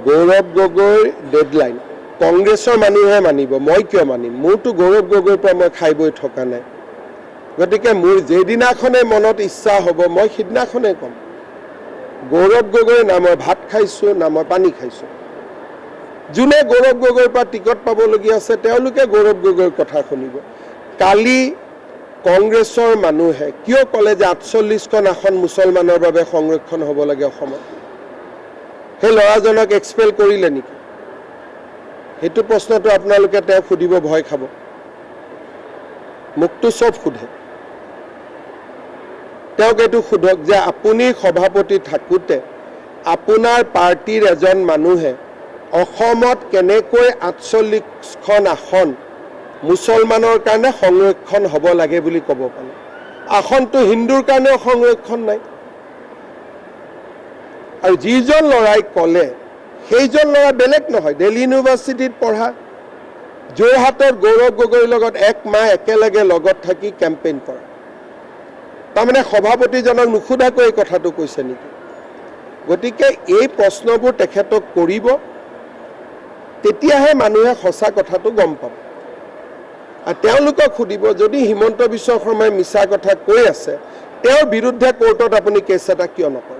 গৌৰৱ গগৈৰ ডেডলাইন কংগ্ৰেছৰ মানুহে মানিব, মই কিয় মানিম? মোৰতো গৌৰৱ গগৈৰ পৰা মই খাই বৈ থকা নাই। গতিকে মোৰ যেদিনাখনে মনত ইচ্ছা হ'ব মই সিদিনাখনে ক'ম। গৌৰৱ গগৈ না মই ভাত খাইছোঁ না মই পানী খাইছোঁ। যোনে গৌৰৱ গগৈৰ পৰা টিকট পাবলগীয়া আছে তেওঁলোকে গৌৰৱ গগৈৰ কথা শুনিব। কালি কংগ্ৰেছৰ মানুহে কিয় ক'লে যে ৪৮খন আসন মুছলমানৰ বাবে সংৰক্ষণ হ'ব লাগে অসমত? সেই ল'ৰাজনক এক্সপেল কৰিলে নেকি? সেইটো প্ৰশ্নটো আপোনালোকে তেওঁক সুধিব ভয় খাব। মোকতো চব সোধে। তেওঁক এইটো সোধক যে আপুনি সভাপতি থাকোঁতে আপোনাৰ পাৰ্টিৰ এজন মানুহে অসমত কেনেকৈ ৪৮খন আসন মুছলমানৰ কাৰণে সংৰক্ষণ হ'ব লাগে বুলি ক'ব পাৰে? আসনটো হিন্দুৰ কাৰণেও সংৰক্ষণ নাই। আৰু যিজন ল'ৰাই ক'লে সেইজন ল'ৰা বেলেগ নহয়, দিল্লী ইউনিভাৰ্চিটিত পঢ়া, যোৰহাটত গৌৰৱ গগৈৰ লগত ১ মাহ একেলগে লগত থাকি কেম্পেইন কৰা। তাৰমানে সভাপতিজনক নুসুধাকৈ এই কথাটো কৈছে নেকি? গতিকে এই প্ৰশ্নবোৰ তেখেতক কৰিব, তেতিয়াহে মানুহে সঁচা কথাটো গম পাব। আৰু তেওঁলোকক সুধিব, যদি হিমন্ত বিশ্ব শৰ্মাই মিছা কথা কৈ আছে তেওঁৰ বিৰুদ্ধে কোৰ্টত আপুনি কেছ এটা কিয় নকৰে?